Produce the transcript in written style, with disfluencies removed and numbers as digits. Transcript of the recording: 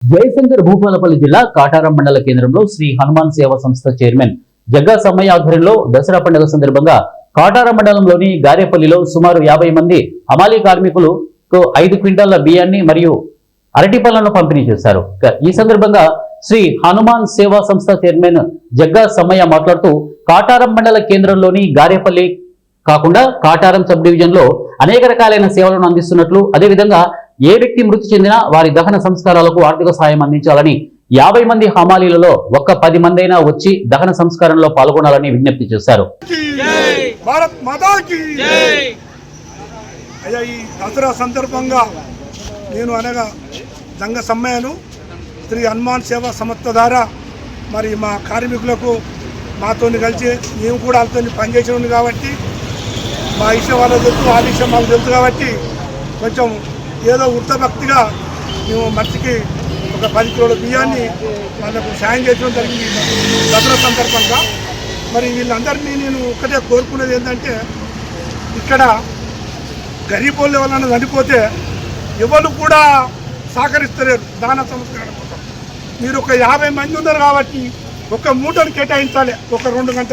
జయశంకర్ భూపాలపల్లి జిల్లా కాటారం మండల కేంద్రంలో శ్రీ హనుమాన్ సేవా సంస్థ చైర్మన్ జగ్గా సమ్మయ్య ఆధ్వర్యంలో దసరా పండుగ సందర్భంగా కాటారం మండలంలోని గారేపల్లిలో సుమారు 50 మంది హమాలీ కార్మికులకు 5 క్వింటాల బియ్యాన్ని మరియు అరటి పళ్లను పంపిణీ చేశారు. ఈ సందర్భంగా శ్రీ హనుమాన్ సేవా సంస్థ చైర్మన్ జగ్గా సమ్మయ్య మాట్లాడుతూ కాటారం మండల కేంద్రంలోని గారేపల్లి కాకుండా కాటారం సబ్ డివిజన్ లో అనేక రకాలైన సేవలను అందిస్తున్నట్లు, అదేవిధంగా ఏ వ్యక్తి మృతి చెందినా వారి దహన సంస్కారాలకు ఆర్థిక సాయం అందించాలని 50 మంది హమాలీలలో ఒక్క 10 మంది అయినా వచ్చి దహన సంస్కారంలో పాల్గొనాలని విజ్ఞప్తి చేశారు. ఈ దసరా సందర్భంగా నేను అనగా జంగ సమ్మయ్యను శ్రీ హనుమాన్ సేవా సంస్థ ద్వారా మరి మా కార్మికులకు మాతో కలిసి మేము కూడా వాళ్ళతో పనిచేసిన కాబట్టి మా విషయం వాళ్ళకి తెలుసు, వాళ్ళ విషయం మాకు తెలుసు కాబట్టి కొంచెం ఏదో వృత్తభక్తిగా మేము మనిషికి ఒక 10 కిలోల బియ్యాన్ని వాళ్ళకు సాయం చేయడం జరిగింది దసరా సందర్భంగా. మరి వీళ్ళందరినీ నేను ఒక్కటే కోరుకునేది ఏంటంటే, ఇక్కడ గరీబ్ వాళ్ళ వలన చనిపోతే ఎవరు కూడా సహకరిస్తలేరు దాన సంస్కరణ కోసం. మీరు ఒక 50 మంది ఉన్నారు కాబట్టి ఒక మూటను కేటాయించాలి, ఒక 2 గంటలు.